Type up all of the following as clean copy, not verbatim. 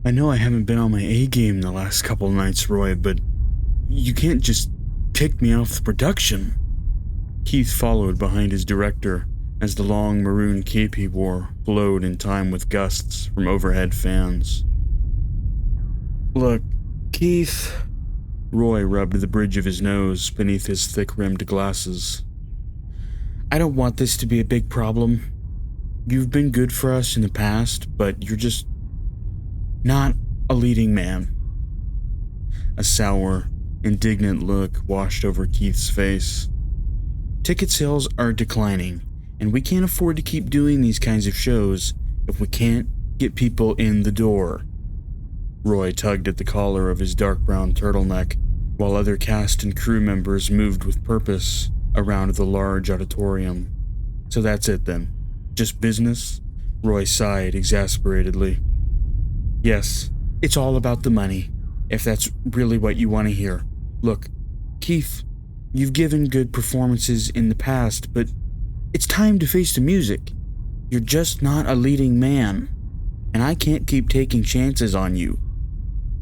I know I haven't been on my A game the last couple nights, Roy, but you can't just kick me off the production. Keith followed behind his director as the long maroon cape he wore flowed in time with gusts from overhead fans. Look, Keith... Roy rubbed the bridge of his nose beneath his thick-rimmed glasses. I don't want this to be a big problem. You've been good for us in the past, but you're just not a leading man. A sour, indignant look washed over Keith's face. Ticket sales are declining, and we can't afford to keep doing these kinds of shows if we can't get people in the door. Roy tugged at the collar of his dark brown turtleneck, while other cast and crew members moved with purpose around the large auditorium. So that's it then. Just business? Roy sighed exasperatedly. Yes, it's all about the money, if that's really what you want to hear. Look, Keith, you've given good performances in the past, but it's time to face the music. You're just not a leading man, and I can't keep taking chances on you.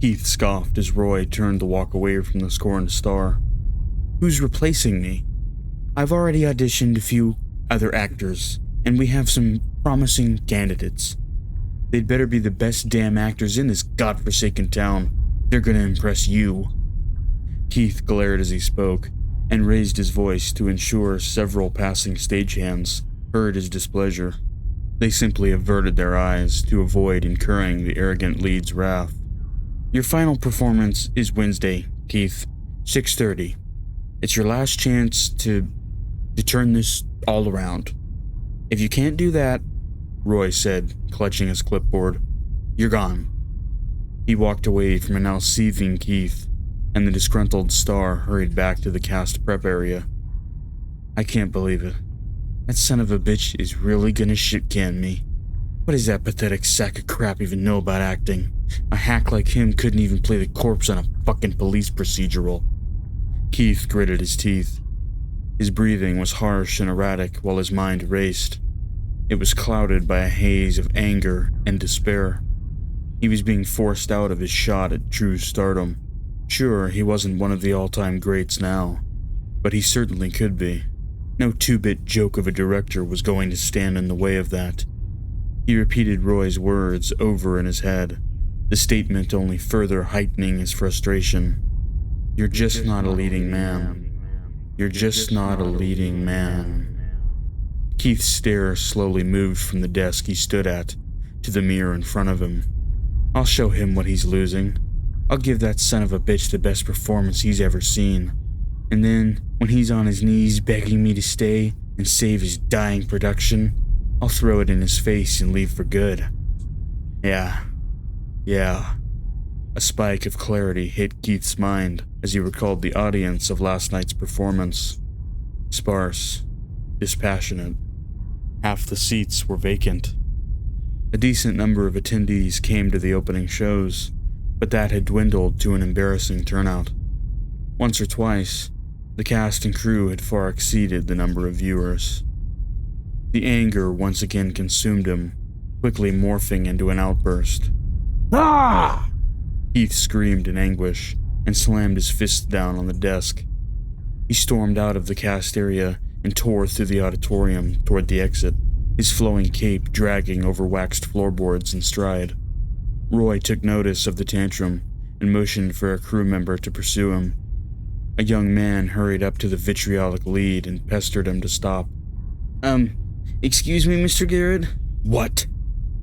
Keith scoffed as Roy turned to walk away from the scorned star. Who's replacing me? I've already auditioned a few other actors, and we have some promising candidates. They'd better be the best damn actors in this godforsaken town. They're gonna impress you. Keith glared as he spoke, and raised his voice to ensure several passing stagehands heard his displeasure. They simply averted their eyes to avoid incurring the arrogant lead's wrath. Your final performance is Wednesday, Keith, 6:30. It's your last chance to turn this all around. If you can't do that, Roy said, clutching his clipboard, you're gone. He walked away from a now seething Keith, and the disgruntled star hurried back to the cast prep area. I can't believe it. That son of a bitch is really gonna shit-can me. What does that pathetic sack of crap even know about acting? A hack like him couldn't even play the corpse on a fucking police procedural. Keith gritted his teeth. His breathing was harsh and erratic while his mind raced. It was clouded by a haze of anger and despair. He was being forced out of his shot at true stardom. Sure, he wasn't one of the all-time greats now, but he certainly could be. No two-bit joke of a director was going to stand in the way of that. He repeated Roy's words over in his head, the statement only further heightening his frustration. You're just not a leading man. You're just not a leading man. Keith's stare slowly moved from the desk he stood at to the mirror in front of him. I'll show him what he's losing. I'll give that son of a bitch the best performance he's ever seen. And then, when he's on his knees begging me to stay and save his dying production, I'll throw it in his face and leave for good. Yeah. A spike of clarity hit Keith's mind as he recalled the audience of last night's performance. Sparse, dispassionate. Half the seats were vacant. A decent number of attendees came to the opening shows, but that had dwindled to an embarrassing turnout. Once or twice, the cast and crew had far exceeded the number of viewers. The anger once again consumed him, quickly morphing into an outburst. Ah! Keith screamed in anguish and slammed his fist down on the desk. He stormed out of the cast area and tore through the auditorium toward the exit, his flowing cape dragging over waxed floorboards in stride. Roy took notice of the tantrum and motioned for a crew member to pursue him. A young man hurried up to the vitriolic lead and pestered him to stop. Excuse me, Mr. Garrett? What?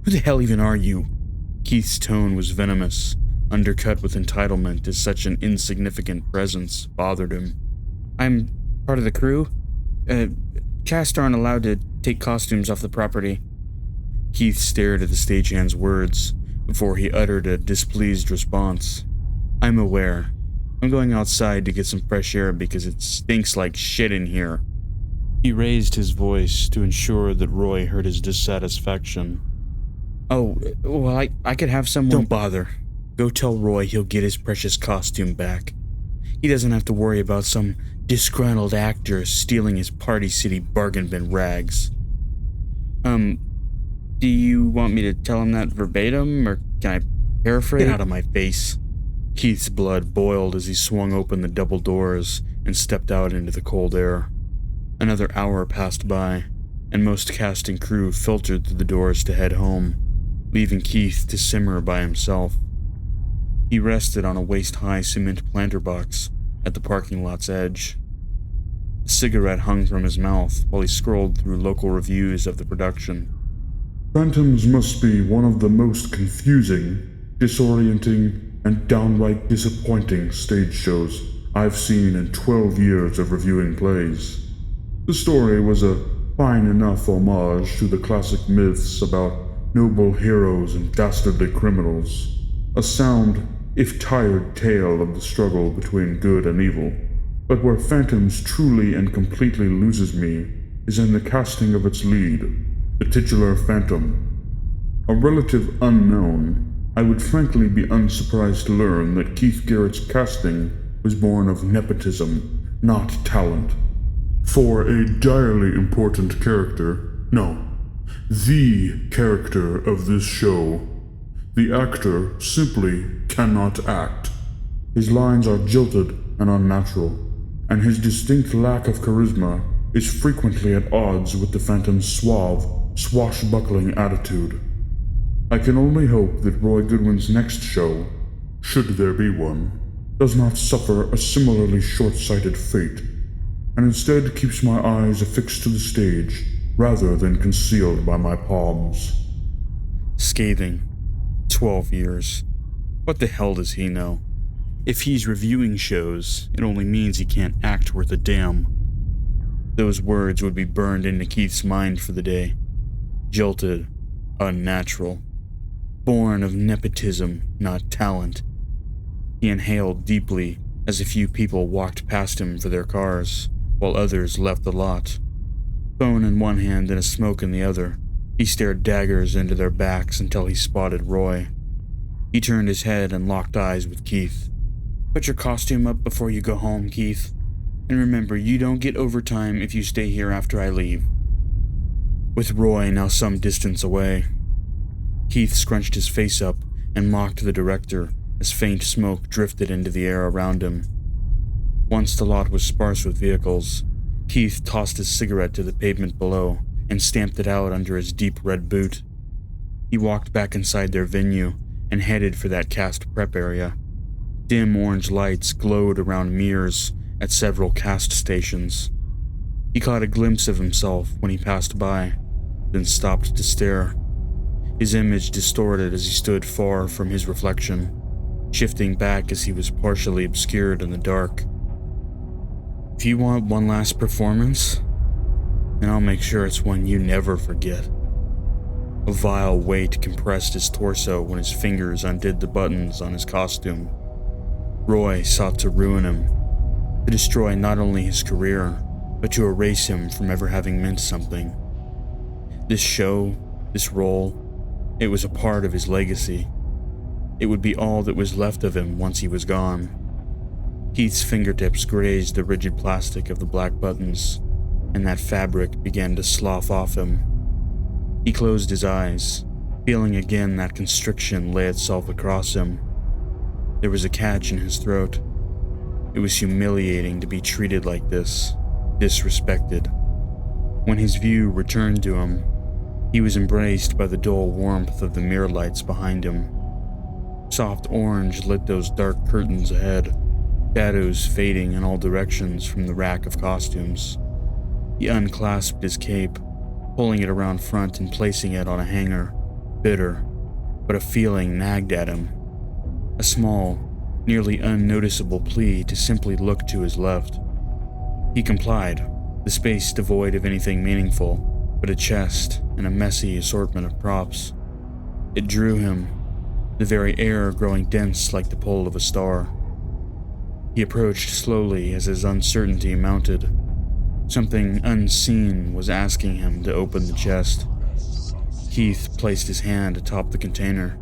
Who the hell even are you? Keith's tone was venomous, undercut with entitlement as such an insignificant presence bothered him. I'm part of the crew. Cast aren't allowed to take costumes off the property. Keith stared at the stagehand's words before he uttered a displeased response. I'm aware. I'm going outside to get some fresh air because it stinks like shit in here. He raised his voice to ensure that Roy heard his dissatisfaction. Oh, well, I could have someone— Don't bother. Go tell Roy he'll get his precious costume back. He doesn't have to worry about some disgruntled actor stealing his Party City bargain bin rags. Do you want me to tell him that verbatim, or can I Hair afraid? Get out of my face. Keith's blood boiled as he swung open the double doors and stepped out into the cold air. Another hour passed by, and most cast and crew filtered through the doors to head home, leaving Keith to simmer by himself. He rested on a waist-high cement planter box at the parking lot's edge. A cigarette hung from his mouth while he scrolled through local reviews of the production. Phantoms must be one of the most confusing, disorienting, and downright disappointing stage shows I've seen in 12 years of reviewing plays. The story was a fine enough homage to the classic myths about noble heroes and dastardly criminals, a sound, if tired, tale of the struggle between good and evil. But where Phantoms truly and completely loses me is in the casting of its lead, the titular Phantom. A relative unknown, I would frankly be unsurprised to learn that Keith Garrett's casting was born of nepotism, not talent. For a direly important character, no, the character of this show, the actor simply cannot act. His lines are jilted and unnatural, and his distinct lack of charisma is frequently at odds with the Phantom's suave, swashbuckling attitude. I can only hope that Roy Goodwin's next show, should there be one, does not suffer a similarly short-sighted fate, and instead keeps my eyes affixed to the stage rather than concealed by my palms. Scathing. 12 years. What the hell does he know? If he's reviewing shows, it only means he can't act worth a damn. Those words would be burned into Keith's mind for the day. Jilted, unnatural. Born of nepotism, not talent. He inhaled deeply as a few people walked past him for their cars, while others left the lot. Phone in one hand and a smoke in the other, he stared daggers into their backs until he spotted Roy. He turned his head and locked eyes with Keith. Put your costume up before you go home, Keith. And remember, you don't get overtime if you stay here after I leave. With Roy now some distance away, Keith scrunched his face up and mocked the director as faint smoke drifted into the air around him. Once the lot was sparse with vehicles, Keith tossed his cigarette to the pavement below and stamped it out under his deep red boot. He walked back inside their venue and headed for that cast prep area. Dim orange lights glowed around mirrors at several cast stations. He caught a glimpse of himself when he passed by, then stopped to stare. His image distorted as he stood far from his reflection, shifting back as he was partially obscured in the dark. If you want one last performance, then I'll make sure it's one you never forget. A vile weight compressed his torso when his fingers undid the buttons on his costume. Roy sought to ruin him, to destroy not only his career, but to erase him from ever having meant something. This show, this role, it was a part of his legacy. It would be all that was left of him once he was gone. Keith's fingertips grazed the rigid plastic of the black buttons, and that fabric began to slough off him. He closed his eyes, feeling again that constriction lay itself across him. There was a catch in his throat. It was humiliating to be treated like this, disrespected. When his view returned to him, he was embraced by the dull warmth of the mirror lights behind him. Soft orange lit those dark curtains ahead, shadows fading in all directions from the rack of costumes. He unclasped his cape, pulling it around front and placing it on a hanger, bitter, but a feeling nagged at him. A small, nearly unnoticeable plea to simply look to his left. He complied, the space devoid of anything meaningful, but a chest and a messy assortment of props. It drew him, the very air growing dense like the pole of a star. He approached slowly as his uncertainty mounted. Something unseen was asking him to open the chest. Keith placed his hand atop the container.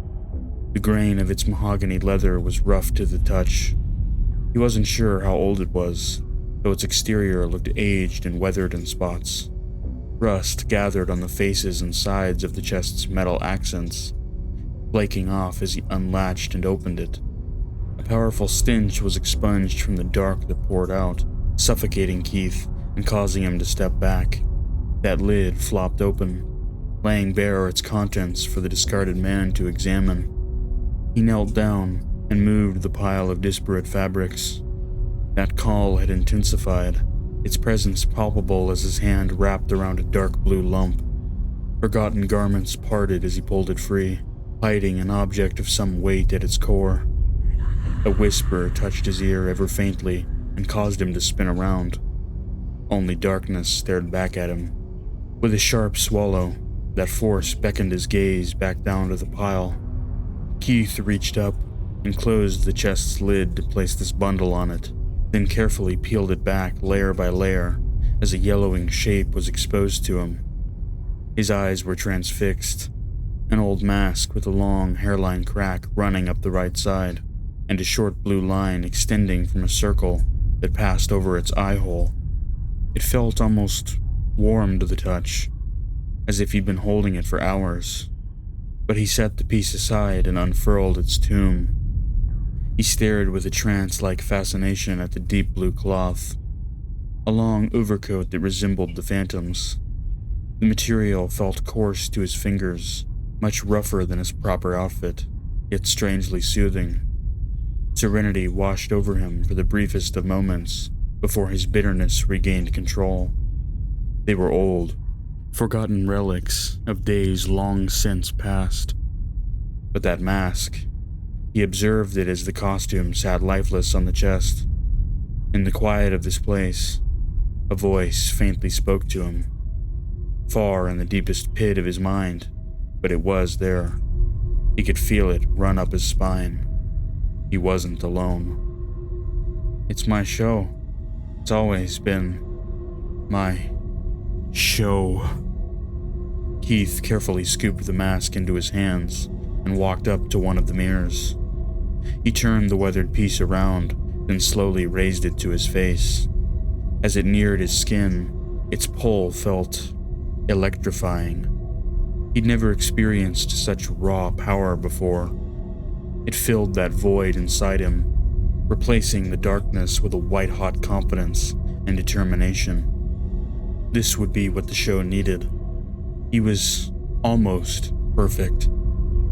The grain of its mahogany leather was rough to the touch. He wasn't sure how old it was, though its exterior looked aged and weathered in spots. Rust gathered on the faces and sides of the chest's metal accents. flaking off as he unlatched and opened it. A powerful stench was expunged from the dark that poured out, suffocating Keith and causing him to step back. That lid flopped open, laying bare its contents for the discarded man to examine. He knelt down and moved the pile of disparate fabrics. That call had intensified, its presence palpable as his hand wrapped around a dark blue lump. Forgotten garments parted as he pulled it free, hiding an object of some weight at its core. A whisper touched his ear ever faintly and caused him to spin around. Only darkness stared back at him. With a sharp swallow, that force beckoned his gaze back down to the pile. Keith reached up and closed the chest's lid to place this bundle on it, then carefully peeled it back layer by layer as a yellowing shape was exposed to him. His eyes were transfixed, an old mask with a long hairline crack running up the right side, and a short blue line extending from a circle that passed over its eye hole. It felt almost warm to the touch, as if he'd been holding it for hours. But he set the piece aside and unfurled its tomb. He stared with a trance-like fascination at the deep blue cloth, a long overcoat that resembled the Phantom's. The material felt coarse to his fingers, much rougher than his proper outfit, yet strangely soothing. Serenity washed over him for the briefest of moments before his bitterness regained control. They were old, forgotten relics of days long since past. But that mask, he observed it as the costume sat lifeless on the chest. In the quiet of this place, a voice faintly spoke to him, far in the deepest pit of his mind, but it was there. He could feel it run up his spine. He wasn't alone. It's my show. It's always been my show. Keith carefully scooped the mask into his hands and walked up to one of the mirrors. He turned the weathered piece around, then slowly raised it to his face. As it neared his skin, its pull felt electrifying. He'd never experienced such raw power before. It filled that void inside him, replacing the darkness with a white-hot confidence and determination. This would be what the show needed. He was almost perfect.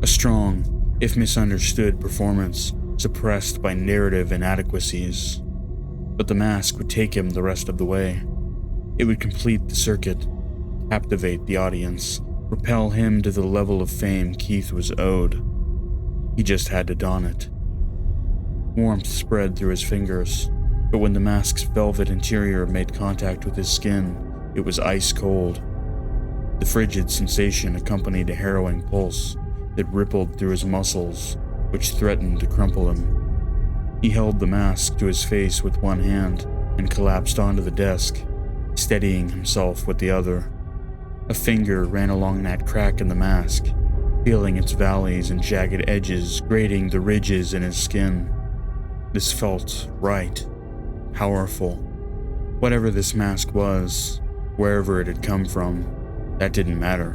A strong, if misunderstood, performance suppressed by narrative inadequacies. But the mask would take him the rest of the way. It would complete the circuit, captivate the audience, propel him to the level of fame Keith was owed. He just had to don it. Warmth spread through his fingers, but when the mask's velvet interior made contact with his skin, it was ice cold. The frigid sensation accompanied a harrowing pulse that rippled through his muscles, which threatened to crumple him. He held the mask to his face with one hand and collapsed onto the desk, steadying himself with the other. A finger ran along that crack in the mask, feeling its valleys and jagged edges grating the ridges in his skin. This felt right, powerful. Whatever this mask was, wherever it had come from, that didn't matter.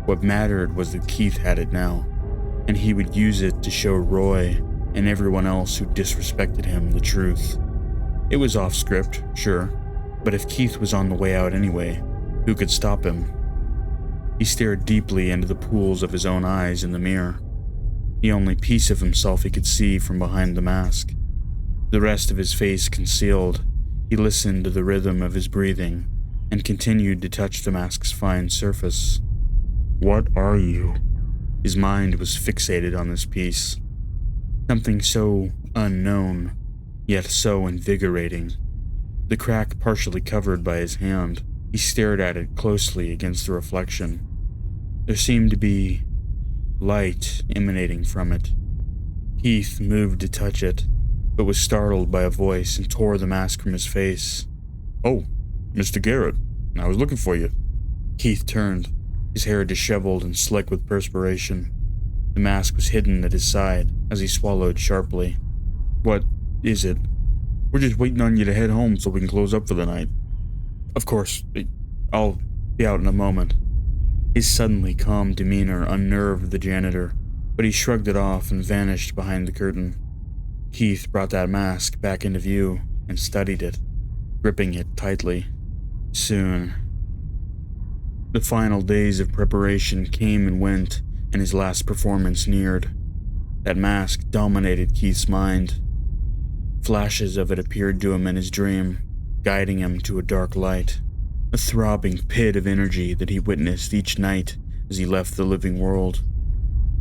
What mattered was that Keith had it now, and he would use it to show Roy and everyone else who disrespected him the truth. It was off script, sure, but if Keith was on the way out anyway, who could stop him? He stared deeply into the pools of his own eyes in the mirror, the only piece of himself he could see from behind the mask. The rest of his face concealed, he listened to the rhythm of his breathing and continued to touch the mask's fine surface. What are you? His mind was fixated on this piece. Something so unknown, yet so invigorating. The crack partially covered by his hand, he stared at it closely against the reflection. There seemed to be light emanating from it. Keith moved to touch it, but was startled by a voice and tore the mask from his face. "Oh, Mr. Garrett, I was looking for you." Keith turned, his hair disheveled and slick with perspiration. The mask was hidden at his side as he swallowed sharply. "What is it?" "We're just waiting on you to head home so we can close up for the night." "Of course, I'll be out in a moment." His suddenly calm demeanor unnerved the janitor, but he shrugged it off and vanished behind the curtain. Keith brought that mask back into view and studied it, gripping it tightly. Soon, the final days of preparation came and went, and his last performance neared. That mask dominated Keith's mind. Flashes of it appeared to him in his dream, guiding him to a dark light, a throbbing pit of energy that he witnessed each night as he left the living world.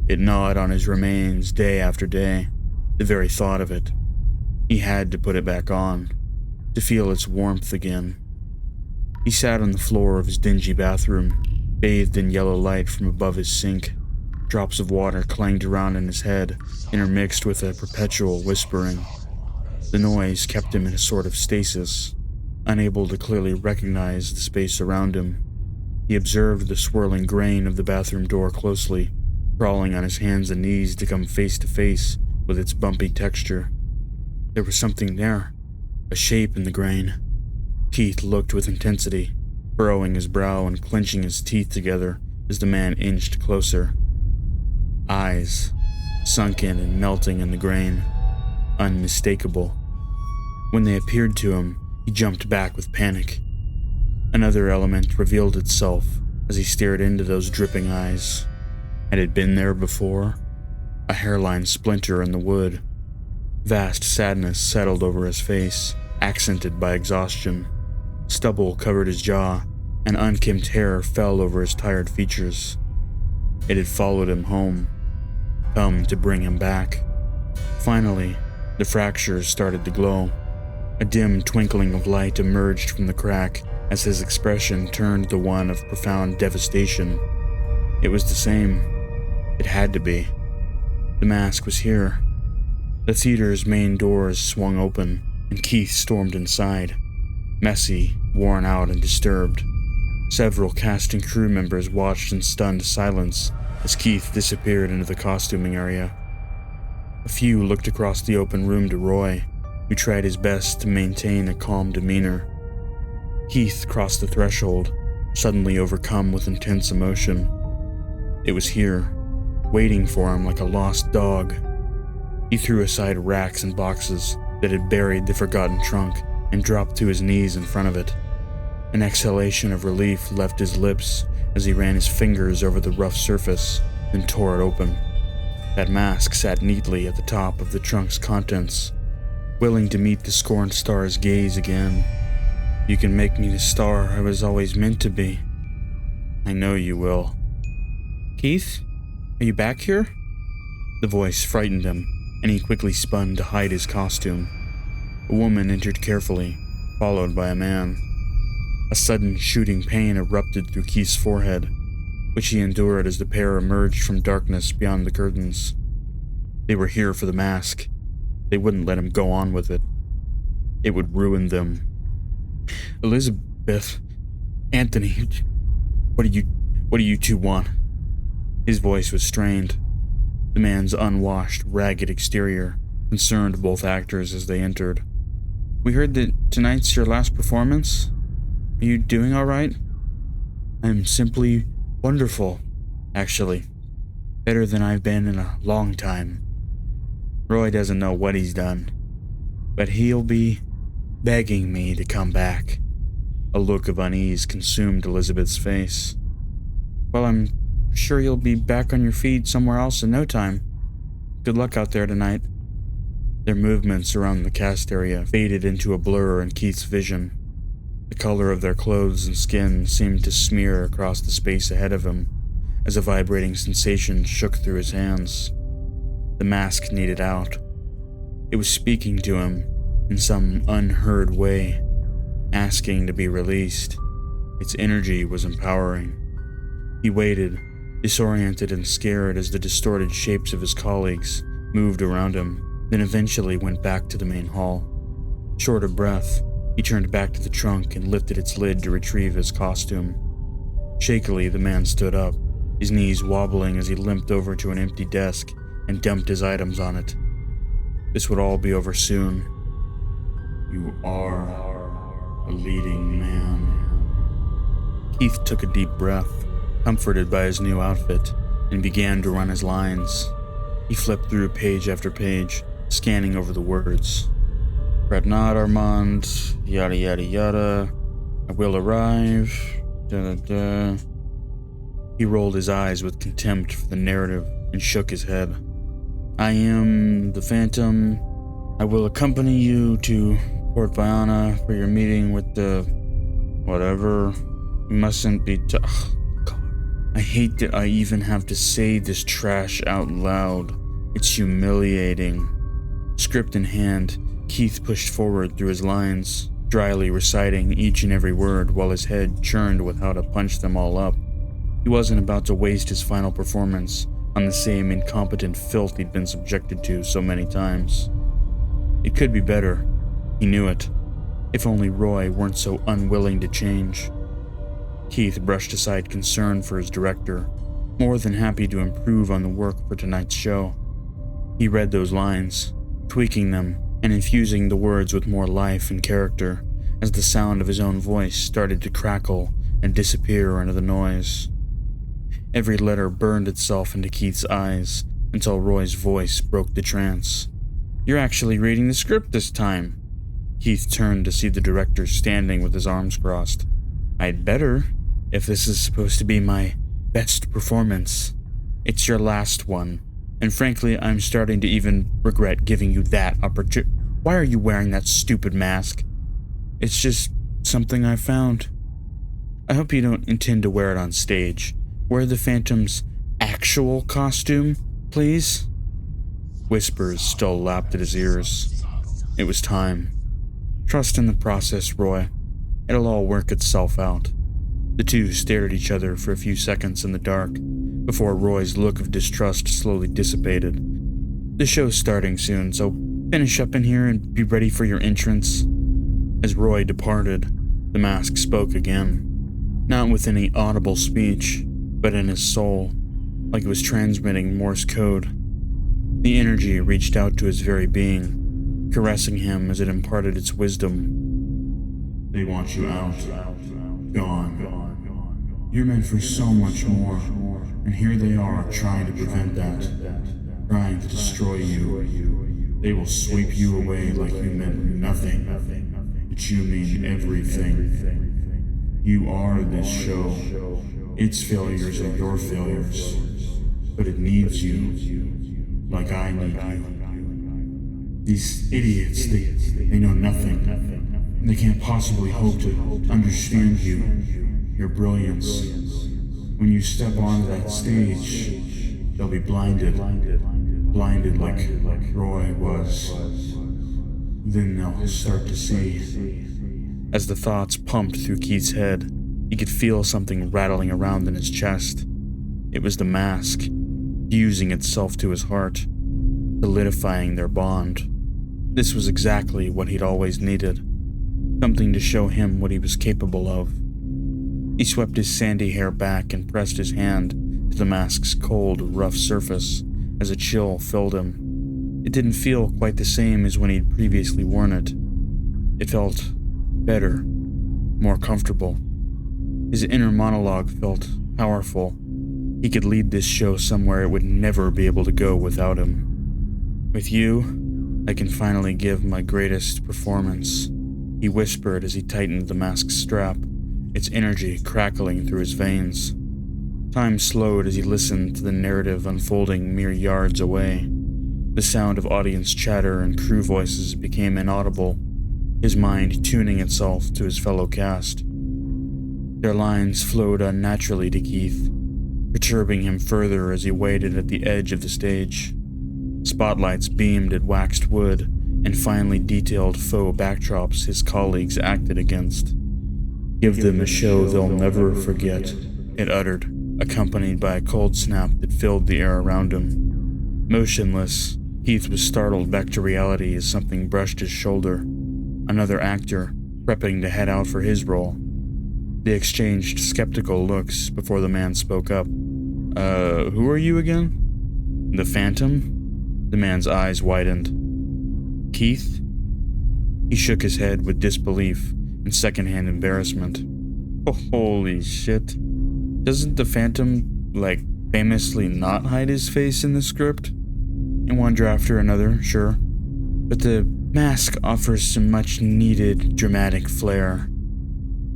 It gnawed on his remains day after day, the very thought of it. He had to put it back on, to feel its warmth again. He sat on the floor of his dingy bathroom, bathed in yellow light from above his sink. Drops of water clanged around in his head, intermixed with a perpetual whispering. The noise kept him in a sort of stasis, unable to clearly recognize the space around him. He observed the swirling grain of the bathroom door closely, crawling on his hands and knees to come face to face with its bumpy texture. There was something there, a shape in the grain. Keith looked with intensity, furrowing his brow and clenching his teeth together as the man inched closer. Eyes, sunken and melting in the grain, unmistakable. When they appeared to him, he jumped back with panic. Another element revealed itself as he stared into those dripping eyes. Had it been there before? A hairline splinter in the wood. Vast sadness settled over his face, accented by exhaustion. Stubble covered his jaw, and unkempt hair fell over his tired features. It had followed him home, come to bring him back. Finally, the fractures started to glow. A dim twinkling of light emerged from the crack as his expression turned to one of profound devastation. It was the same. It had to be. The mask was here. The theater's main doors swung open, and Keith stormed inside, messy, worn out, and disturbed. Several cast and crew members watched in stunned silence as Keith disappeared into the costuming area. A few looked across the open room to Roy, who tried his best to maintain a calm demeanor. Keith crossed the threshold, suddenly overcome with intense emotion. It was here, waiting for him like a lost dog. He threw aside racks and boxes that had buried the forgotten trunk and dropped to his knees in front of it. An exhalation of relief left his lips as he ran his fingers over the rough surface, then tore it open. That mask sat neatly at the top of the trunk's contents, willing to meet the scorned star's gaze again. You can make me the star I was always meant to be. I know you will. Keith? Are you back here? The voice frightened him, and he quickly spun to hide his costume. A woman entered carefully, followed by a man. A sudden shooting pain erupted through Keith's forehead, which he endured as the pair emerged from darkness beyond the curtains. They were here for the mask. They wouldn't let him go on with it. It would ruin them. Elizabeth, Anthony, what do you two want? His voice was strained. The man's unwashed, ragged exterior concerned both actors as they entered. We heard that tonight's your last performance. Are you doing all right? I'm simply wonderful, actually. Better than I've been in a long time. Roy doesn't know what he's done, but he'll be begging me to come back. A look of unease consumed Elizabeth's face. Well, I'm sure you'll be back on your feet somewhere else in no time. Good luck out there tonight. Their movements around the cast area faded into a blur in Keith's vision. The color of their clothes and skin seemed to smear across the space ahead of him as a vibrating sensation shook through his hands. The mask needed out. It was speaking to him in some unheard way, asking to be released. Its energy was empowering. He waited, disoriented and scared as the distorted shapes of his colleagues moved around him, then eventually went back to the main hall. Short of breath, he turned back to the trunk and lifted its lid to retrieve his costume. Shakily, the man stood up, his knees wobbling as he limped over to an empty desk and dumped his items on it. This would all be over soon. You are a leading man. Keith took a deep breath, comforted by his new outfit, and began to run his lines. He flipped through page after page, scanning over the words. Fret not, Armand, yada yada yada. I will arrive, da da da. He rolled his eyes with contempt for the narrative and shook his head. I am the Phantom. I will accompany you to Port Viana for your meeting with the... whatever. You mustn't be God. I hate that I even have to say this trash out loud. It's humiliating. Script in hand, Keith pushed forward through his lines, dryly reciting each and every word while his head churned with how to punch them all up. He wasn't about to waste his final performance on the same incompetent filth he'd been subjected to so many times. It could be better. He knew it. If only Roy weren't so unwilling to change. Keith brushed aside concern for his director, more than happy to improve on the work for tonight's show. He read those lines, tweaking them and infusing the words with more life and character as the sound of his own voice started to crackle and disappear into the noise. Every letter burned itself into Keith's eyes until Roy's voice broke the trance. You're actually reading the script this time. Keith turned to see the director standing with his arms crossed. I'd better, if this is supposed to be my best performance. It's your last one, and frankly, I'm starting to even regret giving you that opportunity. Why are you wearing that stupid mask? It's just something I found. I hope you don't intend to wear it on stage. Wear the Phantom's actual costume, please? Whispers still lapped at his ears. It was time. Trust in the process, Roy. It'll all work itself out. The two stared at each other for a few seconds in the dark, before Roy's look of distrust slowly dissipated. The show's starting soon, so finish up in here and be ready for your entrance. As Roy departed, the mask spoke again, not with any audible speech, but in his soul, like it was transmitting Morse code. The energy reached out to his very being, caressing him as it imparted its wisdom. They want you out, gone. You're meant for so much more, and here they are trying to prevent that, trying to destroy you. They will sweep you away like you meant nothing, but you mean everything. You are this show. Its failures are your failures, but it needs you, like I need you. These idiots, they know nothing. They can't possibly hope to understand you, your brilliance. When you step onto that stage, they'll be blinded like Roy was. Then they'll start to see. As the thoughts pumped through Keith's head, he could feel something rattling around in his chest. It was the mask, fusing itself to his heart, solidifying their bond. This was exactly what he'd always needed, something to show him what he was capable of. He swept his sandy hair back and pressed his hand to the mask's cold, rough surface as a chill filled him. It didn't feel quite the same as when he'd previously worn it. It felt better, more comfortable. His inner monologue felt powerful. He could lead this show somewhere it would never be able to go without him. With you, I can finally give my greatest performance, he whispered as he tightened the mask's strap, its energy crackling through his veins. Time slowed as he listened to the narrative unfolding mere yards away. The sound of audience chatter and crew voices became inaudible, his mind tuning itself to his fellow cast. Their lines flowed unnaturally to Keith, perturbing him further as he waited at the edge of the stage. Spotlights beamed at waxed wood and finely detailed faux backdrops his colleagues acted against. Give them a show they'll never forget, it uttered, accompanied by a cold snap that filled the air around him. Motionless, Keith was startled back to reality as something brushed his shoulder. Another actor, prepping to head out for his role. They exchanged skeptical looks before the man spoke up. Who are you again? The Phantom? The man's eyes widened. Keith? He shook his head with disbelief and secondhand embarrassment. Oh, holy shit. Doesn't the Phantom, famously not hide his face in the script? and wander after another, sure, but the mask offers some much-needed dramatic flair.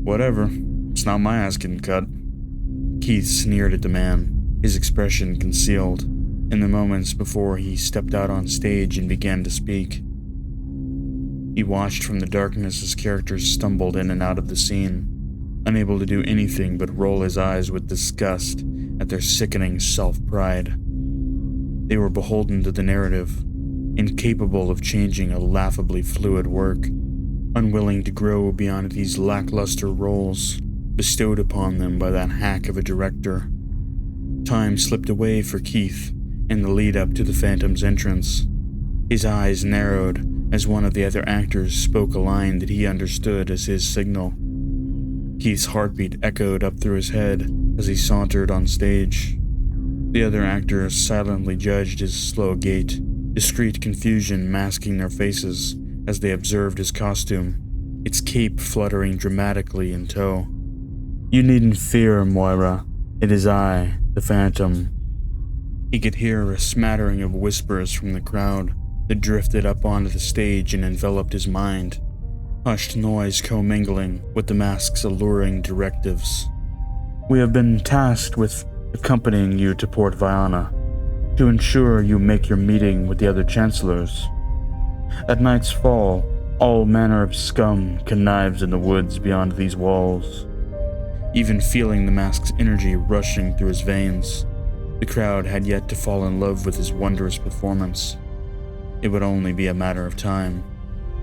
Whatever, it's not my ass getting cut. Keith sneered at the man, his expression concealed, in the moments before he stepped out on stage and began to speak. He watched from the darkness as characters stumbled in and out of the scene, unable to do anything but roll his eyes with disgust at their sickening self-pride. They were beholden to the narrative, incapable of changing a laughably fluid work, unwilling to grow beyond these lackluster roles bestowed upon them by that hack of a director. Time slipped away for Keith in the lead-up to the Phantom's entrance. His eyes narrowed as one of the other actors spoke a line that he understood as his signal. Keith's heartbeat echoed up through his head as he sauntered on stage. The other actors silently judged his slow gait, discreet confusion masking their faces as they observed his costume, its cape fluttering dramatically in tow. "You needn't fear, Moira. It is I, the Phantom." He could hear a smattering of whispers from the crowd that drifted up onto the stage and enveloped his mind, hushed noise commingling with the mask's alluring directives. "We have been tasked with accompanying you to Port Viana, to ensure you make your meeting with the other chancellors. At night's fall, all manner of scum connives in the woods beyond these walls." Even feeling the mask's energy rushing through his veins, the crowd had yet to fall in love with his wondrous performance. It would only be a matter of time.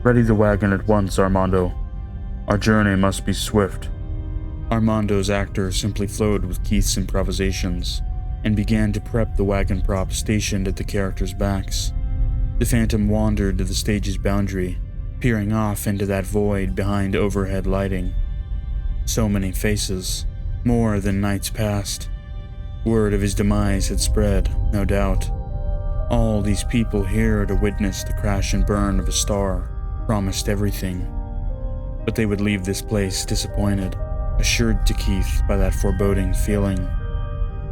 "Ready the wagon at once, Armando. Our journey must be swift." Armando's actor simply flowed with Keith's improvisations and began to prep the wagon prop stationed at the characters' backs. The Phantom wandered to the stage's boundary, peering off into that void behind overhead lighting. So many faces, more than nights past. Word of his demise had spread, no doubt. All these people here to witness the crash and burn of a star promised everything. But they would leave this place disappointed, assured to Keith by that foreboding feeling.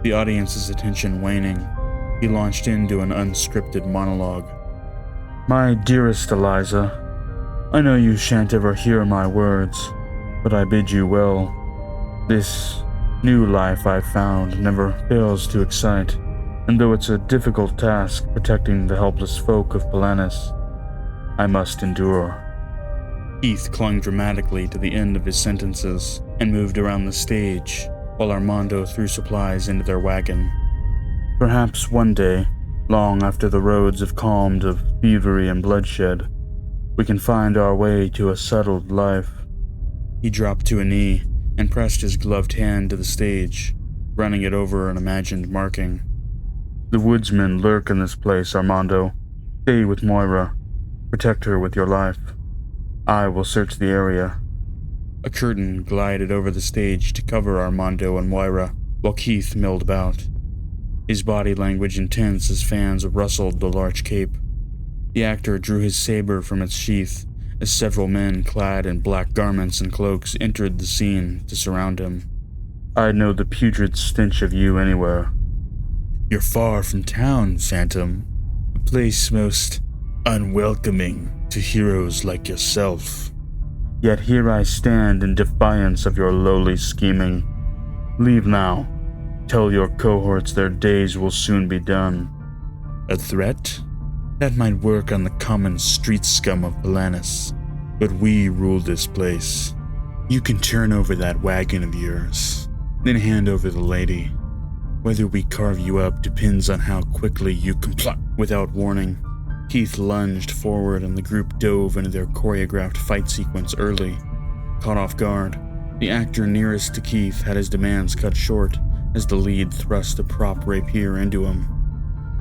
The audience's attention waning, he launched into an unscripted monologue. "My dearest Eliza, I know you shan't ever hear my words, but I bid you well. This new life I've found never fails to excite, and though it's a difficult task protecting the helpless folk of Polanis, I must endure." Keith clung dramatically to the end of his sentences and moved around the stage while Armando threw supplies into their wagon. "Perhaps one day, long after the roads have calmed of thievery and bloodshed, we can find our way to a settled life." He dropped to a knee and pressed his gloved hand to the stage, running it over an imagined marking. "The woodsmen lurk in this place, Armando. Stay with Moira. Protect her with your life. I will search the area." A curtain glided over the stage to cover Armando and Moira while Keith milled about, his body language intense as fans rustled the large cape. The actor drew his saber from its sheath as several men clad in black garments and cloaks entered the scene to surround him. "I'd know the putrid stench of you anywhere." "You're far from town, Phantom. A place most unwelcoming to heroes like yourself. Yet here I stand in defiance of your lowly scheming. Leave now. Tell your cohorts their days will soon be done." "A threat? That might work on the common street scum of Polanis, but we rule this place. You can turn over that wagon of yours, then hand over the lady. Whether we carve you up depends on how quickly you comply." Without warning, Keith lunged forward and the group dove into their choreographed fight sequence early. Caught off guard, the actor nearest to Keith had his demands cut short as the lead thrust a prop rapier into him.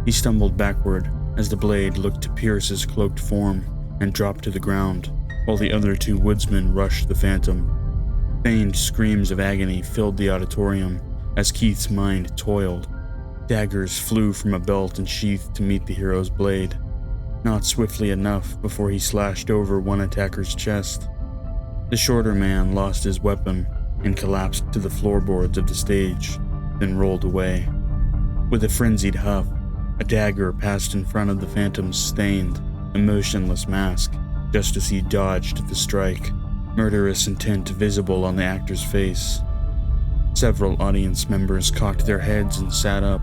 He stumbled backward as the blade looked to pierce his cloaked form and dropped to the ground, while the other two woodsmen rushed the Phantom. Feigned screams of agony filled the auditorium as Keith's mind toiled. Daggers flew from a belt and sheath to meet the hero's blade, not swiftly enough before he slashed over one attacker's chest. The shorter man lost his weapon and collapsed to the floorboards of the stage, then rolled away. With a frenzied huff, A dagger passed in front of the Phantom's stained, emotionless mask, just as he dodged the strike, murderous intent visible on the actor's face. Several audience members cocked their heads and sat up,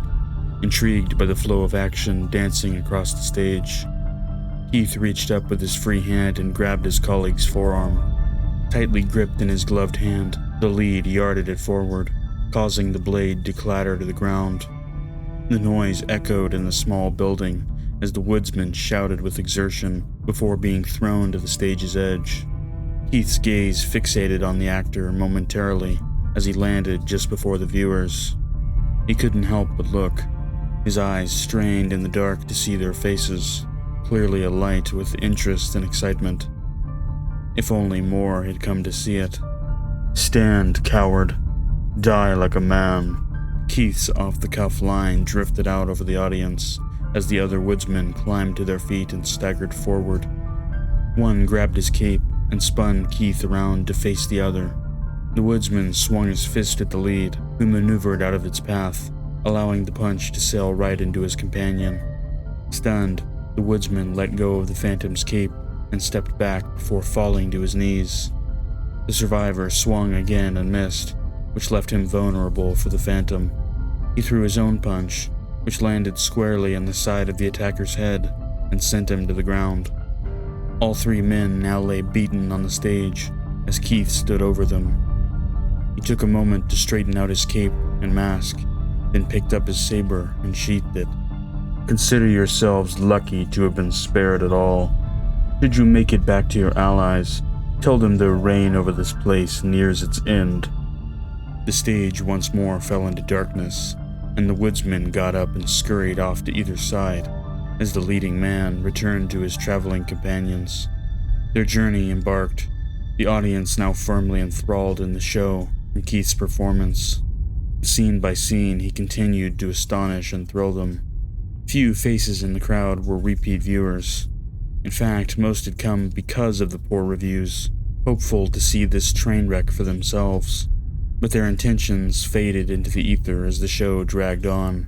intrigued by the flow of action dancing across the stage. Keith reached up with his free hand and grabbed his colleague's forearm. Tightly gripped in his gloved hand, the lead yarded it forward, causing the blade to clatter to the ground. The noise echoed in the small building as the woodsman shouted with exertion before being thrown to the stage's edge. Keith's gaze fixated on the actor momentarily as he landed just before the viewers. He couldn't help but look, his eyes strained in the dark to see their faces, clearly alight with interest and excitement. If only more had come to see it. "Stand, coward. Die like a man." Keith's off-the-cuff line drifted out over the audience as the other woodsmen climbed to their feet and staggered forward. One grabbed his cape and spun Keith around to face the other. The woodsman swung his fist at the lead, who maneuvered out of its path, allowing the punch to sail right into his companion. Stunned, the woodsman let go of the Phantom's cape and stepped back before falling to his knees. The survivor swung again and missed, which left him vulnerable for the Phantom. He threw his own punch, which landed squarely on the side of the attacker's head and sent him to the ground. All three men now lay beaten on the stage as Keith stood over them. He took a moment to straighten out his cape and mask, then picked up his saber and sheathed it. "Consider yourselves lucky to have been spared at all. Should you make it back to your allies, tell them their reign over this place nears its end." The stage once more fell into darkness, and the woodsman got up and scurried off to either side as the leading man returned to his traveling companions. Their journey embarked, the audience now firmly enthralled in the show and Keith's performance. Scene by scene, he continued to astonish and thrill them. Few faces in the crowd were repeat viewers. In fact, most had come because of the poor reviews, hopeful to see this train wreck for themselves. But their intentions faded into the ether as the show dragged on,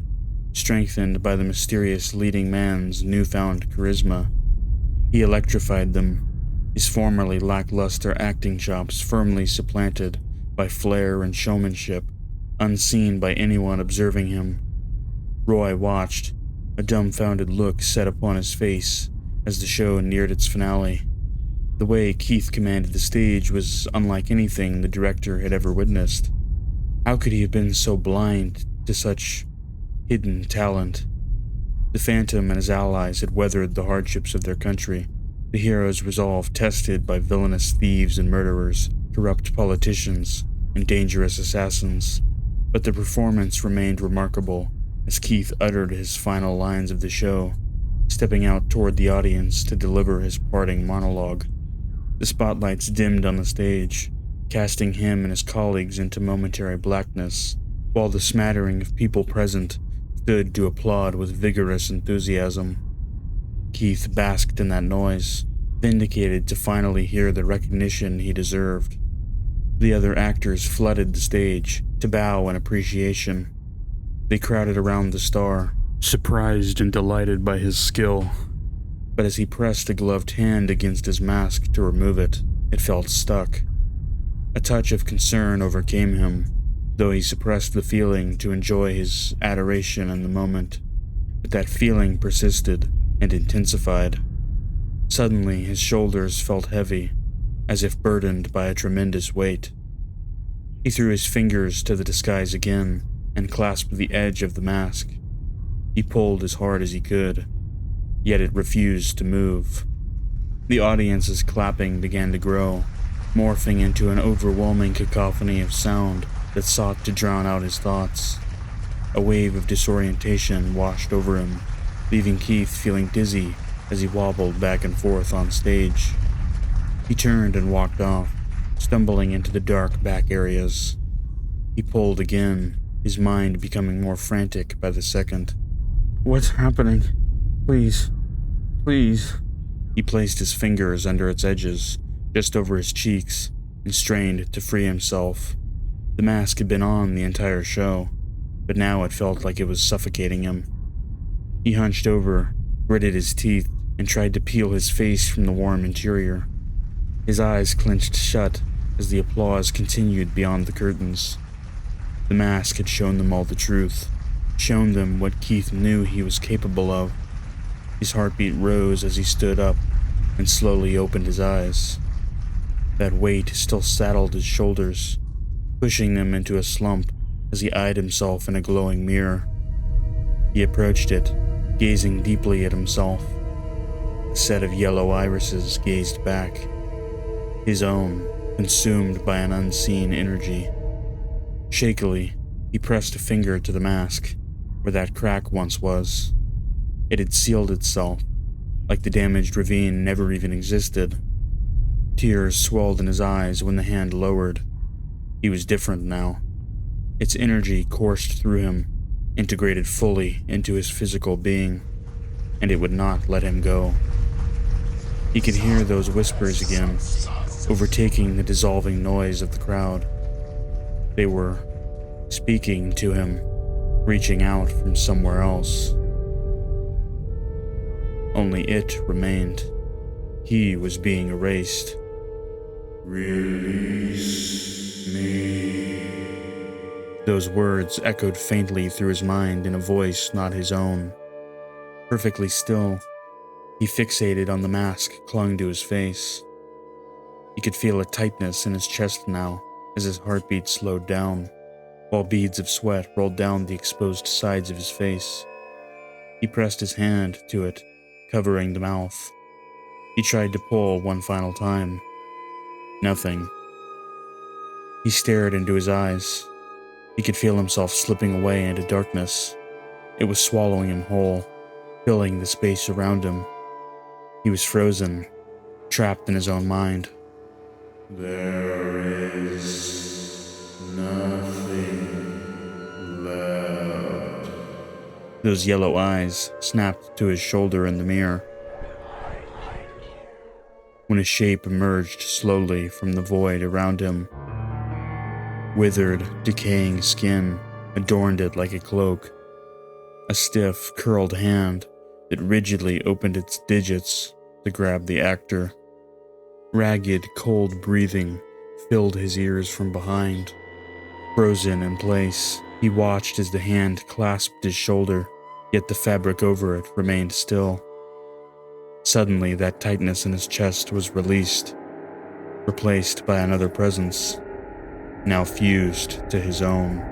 strengthened by the mysterious leading man's newfound charisma. He electrified them, his formerly lackluster acting chops firmly supplanted by flair and showmanship, unseen by anyone observing him. Roy watched, a dumbfounded look set upon his face as the show neared its finale. The way Keith commanded the stage was unlike anything the director had ever witnessed. How could he have been so blind to such hidden talent? The Phantom and his allies had weathered the hardships of their country, the hero's resolve tested by villainous thieves and murderers, corrupt politicians, and dangerous assassins. But the performance remained remarkable as Keith uttered his final lines of the show, stepping out toward the audience to deliver his parting monologue. The spotlights dimmed on the stage, casting him and his colleagues into momentary blackness, while the smattering of people present stood to applaud with vigorous enthusiasm. Keith basked in that noise, vindicated to finally hear the recognition he deserved. The other actors flooded the stage to bow in appreciation. They crowded around the star, surprised and delighted by his skill. But as he pressed a gloved hand against his mask to remove it, it felt stuck. A touch of concern overcame him, though he suppressed the feeling to enjoy his adoration in the moment. But that feeling persisted and intensified. Suddenly, his shoulders felt heavy, as if burdened by a tremendous weight. He threw his fingers to the disguise again and clasped the edge of the mask. He pulled as hard as he could, yet it refused to move. The audience's clapping began to grow, morphing into an overwhelming cacophony of sound that sought to drown out his thoughts. A wave of disorientation washed over him, leaving Keith feeling dizzy as he wobbled back and forth on stage. He turned and walked off, stumbling into the dark back areas. He pulled again, his mind becoming more frantic by the second. "What's happening? Please, please." He placed his fingers under its edges, just over his cheeks, and strained to free himself. The mask had been on the entire show, but now it felt like it was suffocating him. He hunched over, gritted his teeth, and tried to peel his face from the warm interior. His eyes clenched shut as the applause continued beyond the curtains. The mask had shown them all the truth, shown them what Keith knew he was capable of. His heartbeat rose as he stood up and slowly opened his eyes. That weight still saddled his shoulders, pushing them into a slump as he eyed himself in a glowing mirror. He approached it, gazing deeply at himself. A set of yellow irises gazed back, his own consumed by an unseen energy. Shakily, he pressed a finger to the mask, where that crack once was. It had sealed itself, like the damaged ravine never even existed. Tears swelled in his eyes when the hand lowered. He was different now. Its energy coursed through him, integrated fully into his physical being, and it would not let him go. He could hear those whispers again, overtaking the dissolving noise of the crowd. They were speaking to him, reaching out from somewhere else. Only it remained. He was being erased. Release me. Those words echoed faintly through his mind in a voice not his own. Perfectly still, he fixated on the mask clung to his face. He could feel a tightness in his chest now as his heartbeat slowed down, while beads of sweat rolled down the exposed sides of his face. He pressed his hand to it, covering the mouth. He tried to pull one final time. Nothing. He stared into his eyes. He could feel himself slipping away into darkness. It was swallowing him whole, filling the space around him. He was frozen, trapped in his own mind. There is nothing left. Those yellow eyes snapped to his shoulder in the mirror. When a shape emerged slowly from the void around him. Withered, decaying skin adorned it like a cloak. A stiff, curled hand that rigidly opened its digits to grab the actor. Ragged, cold breathing filled his ears from behind. Frozen in place, he watched as the hand clasped his shoulder, yet the fabric over it remained still. Suddenly, that tightness in his chest was released, replaced by another presence, now fused to his own.